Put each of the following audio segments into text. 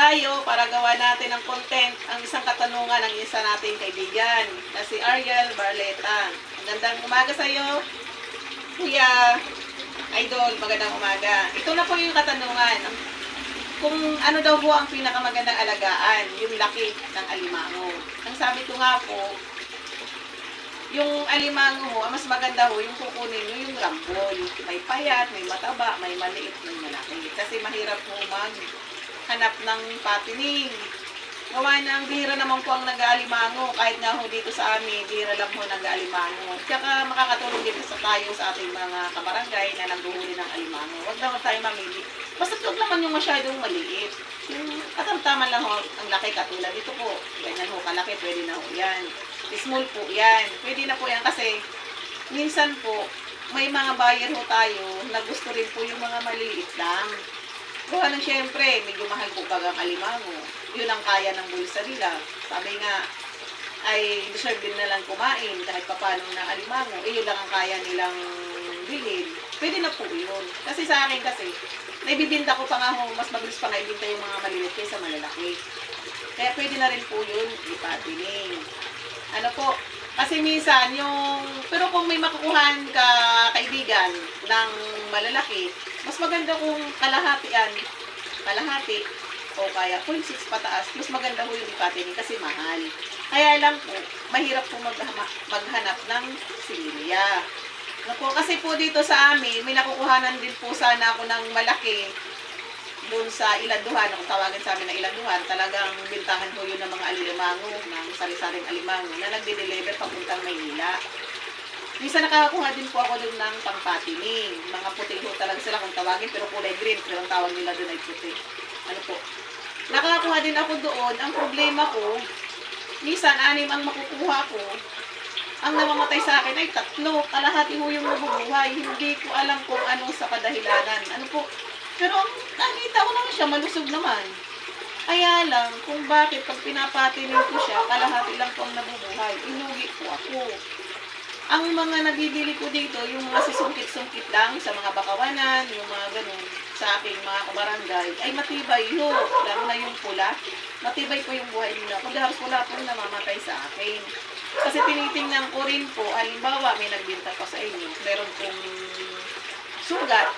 tayo para gawa natin ng content ang isang katanungan ng isa nating kaibigan na si Ariel Barleta. Magandang umaga sa iyo, Kuya Idol. Magandang umaga. Ito na po yung katanungan. Kung ano daw po ang pinakamagandang alagaan, yung laki ng alimango. Ang sabi ko nga po, yung alimango ho, ang mas maganda ho, yung kukunin nyo yung rambol. May payat, may mataba, may maliit, may malaki. Kasi mahirap po maghanap ng patining. Gawa na ang bihira naman po ang nag-aalimango. Kahit nga ho dito sa amin, bihira lang ho nag-aalimango. Tsaka makakatulong din sa tayo sa ating mga kabarangay na naghuhuli ng alimango. Huwag naman tayo mamili. Basta huwag naman yung masyadong maliit. Yung katamtaman lang ho, ang laki katulad dito po. Ganyan ho, kalaki, pwede na ho yan. Small po yan. Pwede na po yan kasi minsan po, may mga buyer ho tayo na gusto rin po yung mga maliit lang. Gawa ng syempre, medyo mahal po bagang alimango. Yun ang kaya ng bulsa nila. Sabi nga, ay deserve din na lang kumain kahit papano na alimango. Yun lang ang kaya nilang bilhin. Pwede na po yun. Kasi sa akin kasi, naibibinta ko pa nga ho, mas mabilis pa nga ibinta yung mga maliliit kaysa malalaki. Kaya pwede na rin po yun ipatining. Ano po, kasi minsan yung, pero kung may makukuhan ka kaibigan ng malalaki, mas maganda kung kalahatian, kalahati, o kaya 0.6 pataas, mas maganda ho yung ipatining kasi mahal. Kaya lang po, mahirap po maghanap ng silya. Ano po, kasi po dito sa amin, may nakukuhanan din po sana ako ng malaki doon sa Ilanduhan, kung tawagin sa amin na Ilanduhan, talagang bintahan ko yun ng mga alimango, ng sari-saring alimango, na nagde-deliver papuntang Maynila. Minsan nakakakuha din po ako doon ng pangpatining. Mga puti ho talaga sila kung tawagin, pero kulay green, pero ang tawag nila doon ay puti. Ano po? Nakakakuha din ako doon. Ang problema ko, minsan 6 ang makukuha ko. Ang namamatay sa akin ay 3. Kalahati ho yung nabubuhay. Hindi ko alam kung ano sa kadahilanan. Ano po? Pero nakita ko naman siya, malusog naman. Kaya lang, kung bakit pag pinapatinig ko siya, kalahati lang po ang nabubuhay. Inuwi po ako. Ang mga nabibili ko dito, yung mga sisungkit-sungkit lang sa mga bakawanan, yung mga ganun, sa aking mga kabarangay, ay matibay ho. Lalo na yung pula. Matibay po yung buhay nila. Kung halos wala po namamatay sa akin. Kasi tinitingnan ko rin po, halimbawa may nagbinta pa sa inyo, meron pong sugat.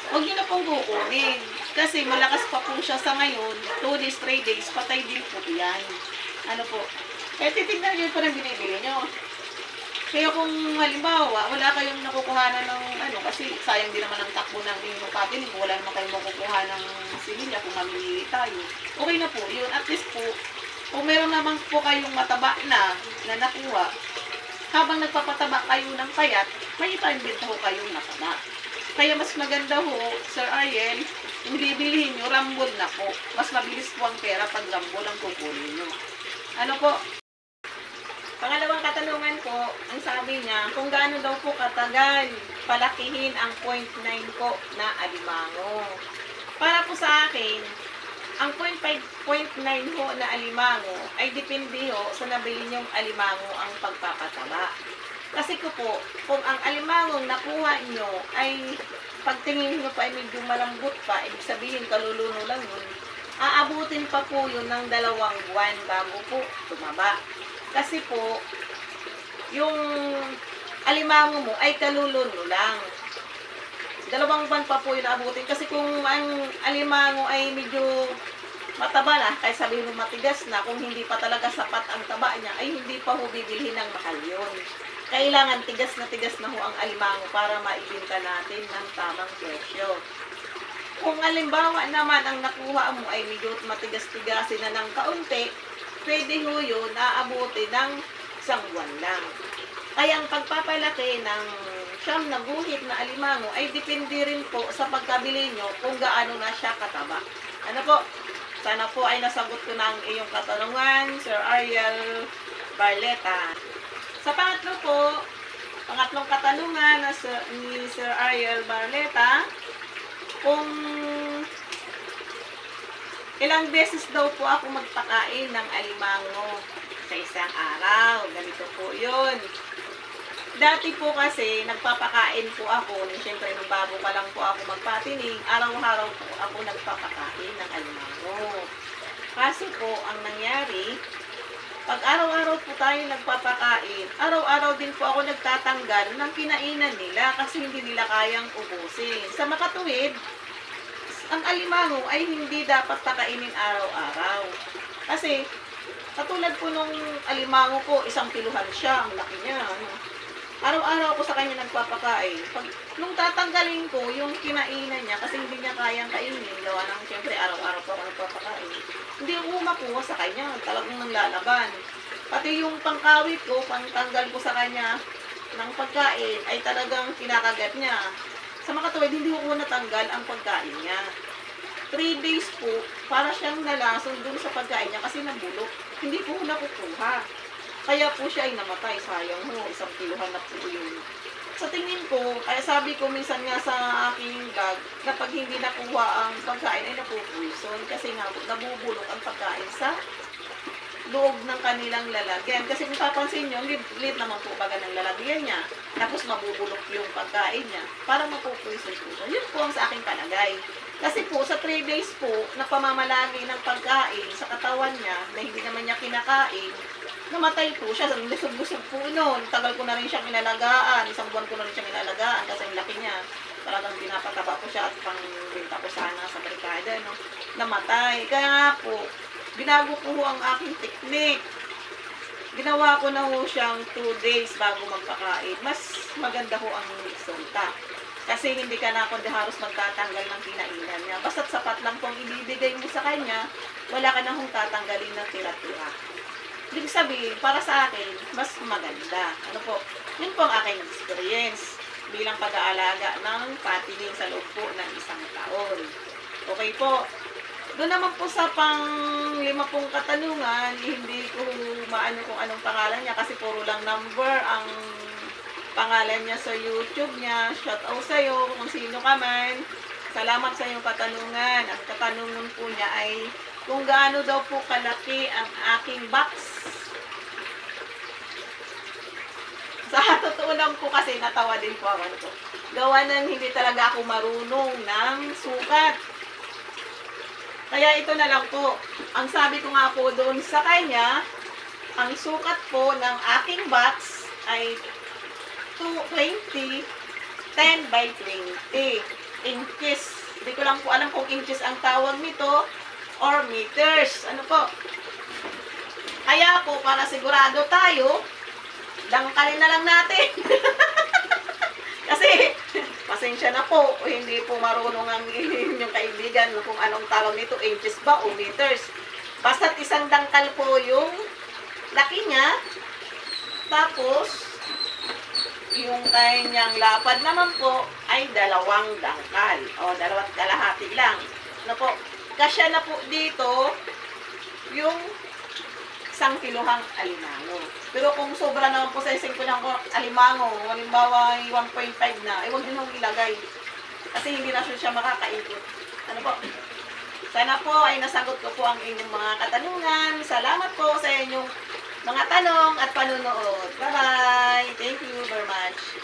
Huwag nyo na pong kukunin. Kasi malakas pa po siya sa ngayon. 2 days, 3 days, patay din po yan. Ano po? Eh, titignan nyo po rin binibili nyo. Kaya kung halimbawa, wala kayong nakukuhanan ng ano, kasi sayang din naman ang takbo ng inyong patining. Wala naman kayong makukuha ng similya kung mamimili tayo. Okay na po yun. At least po, kung meron naman po kayong mataba na nakuha, habang nagpapataba kayo ng payat, may ipaimbita ho kayong nataba. Kaya mas maganda ho, Sir Ariel, yung bibilihin nyo, rambol na po. Mas mabilis po ang pera pag rambol ang kukunin nyo. Ano po? Pangalawang katanungan ko, ang sabi niya, kung gaano daw po katagal palakihin ang 0.9 po na alimango. Para po sa akin, ang 0.9 ho na alimango ay depende ho sa nabili nyong alimango ang pagpapataba. Kasi ko po, kung ang alimangong nakuha nyo ay pagtingin nyo pa ay medyo malambot pa, ibig sabihin kaluluno lang yun, aabutin pa po yun ng 2 buwan bago po tumaba. Kasi po, yung alimango mo ay kaluluno lang. 2 buwan pa po yun aabutin. Kasi kung ang alimango ay medyo mataba na, kahit sabihin mo matigas na, kung hindi pa talaga sapat ang taba niya, ay hindi pa ho bibilhin ng mahal yun. Kailangan tigas na ho ang alimango para maibenta natin ng tamang presyo. Kung halimbawa naman ang nakuha mo ay medyo matigas-tigasin na ng kaunti, pwede ho yun naabuti ng 1 buwan lang. Kaya ang pagpapalaki ng siyam na guhit na alimango ay depende rin po sa pagkabili nyo kung gaano na siya kataba. Ano po? Sana po ay nasagot ko na ang iyong katanungan, Sir Ariel Barleta. Sa pangatlong katanungan ni Sir Ariel Barleta, kung ilang beses daw po ako magpakain ng alimango sa isang araw. Ganito po yun. Dati po kasi, nagpapakain po ako, siyempre nung bago pa lang po ako magpatining, araw-araw po ako nagpapakain ng alimango. Kasi po, ang nangyari, pag araw-araw po tayo nagpapakain, araw-araw din po ako nagtatanggal ng kinainan nila kasi hindi nila kayang ubusin. Sa makatuwid, ang alimango ay hindi dapat pakainin araw-araw. Kasi, katulad po nung alimango ko, 1 kiluhan siya, ang laki niya. Ano? Araw-araw ako sa kanya nagpapakain. Nung tatanggalin ko yung kinainan niya, kasi hindi niya kayang kainin, gawa ng siyempre araw-araw po ako nagpapakain. Hindi ako makuha sa kanya, talagang nanglalaban. Pati yung pangkawit ko, pangtanggal ko sa kanya ng pagkain, ay talagang kinakagat niya. Sa makatuwid, hindi ko natanggal ang pagkain niya. 3 days po, para siyang nalason dun sa pagkain niya kasi nabulok. Hindi ko nakukuha. Kaya po siya ay namatay. Sayang ho, 1 kiluhan na po yun. Sa tingin ko, kaya sabi ko minsan nga sa aking vlog, na pag hindi nakuha ang pagkain ay napupuison. Kasi nga, nabubulok ang pagkain sa loob ng kanilang lalagyan. Kasi kung papansin nyo, lit naman po baga ng lalagyan niya. Tapos mabubulok yung pagkain niya. Para mapupuison po siya. Yun po ang sa aking palagay. Kasi po, sa 3 days po, na pamamalagi ng pagkain sa katawan niya, na hindi naman niya kinakain, namatay po siya. Lusog-lusog po noon. Tagal ko na rin siyang inalagaan. 1 buwan ko na rin siyang inalagaan kasi ang laki niya. Talagang pinapataba ko siya at pangbenta ko sana sa barikada. No? Namatay. Kaya nga po, binago ko ho ang aking technique. Ginawa ko na ho siyang 2 days bago magpakain. Mas maganda ho ang resulta. Kasi hindi ka na kundi halos magtatanggal ng kinainan niya. Basta't sapat lang pong ibibigay mo sa kanya, wala ka na hong tatanggalin ng tira-tira. Ibig sabihin, para sa akin, mas maganda. Ano po? Yun po ang aking experience bilang pag-aalaga ng patining sa loob po ng 1 taon. Okay po. Doon naman po sa pang-5 pong katanungan, hindi ko maano kung anong pangalan niya kasi puro lang number ang pangalan niya sa YouTube niya. Shout out sa'yo kung sino ka man. Salamat sa iyong katanungan. Ang katanungan po niya ay kung gaano daw po kalaki ang aking box. Sa totoo lang po kasi natawa din po ako. Ano po. Gawa ng hindi talaga ako marunong ng sukat. Kaya ito na lang po. Ang sabi ko nga po doon sa kanya, ang sukat po ng aking box ay 220, 10 by 20 inches. Hindi ko lang po alam kung inches ang tawag nito or meters. Ano po? Kaya po, para sigurado tayo, dangkalin na lang natin. Kasi, pasensya na po, hindi po marunong ang inyong kaibigan kung anong tawag nito, inches ba o meters. Basta't 1 dangkal po yung laki niya. Tapos, yung kanyang lapad naman po ay 2 dangkal. O, 2.5 lang. Ano po? Kasya na po dito yung 1 kilohang alimango. Pero kung sobra naman po sa 1 kilohang alimango, halimbawa 1.5 na, huwag din hong ilagay. Kasi hindi na siya makakaikot. Ano po? Sana po ay nasagot ko po ang inyong mga katanungan. Salamat po sa inyong mga tanong at panunood. Bye-bye! Thank you very much.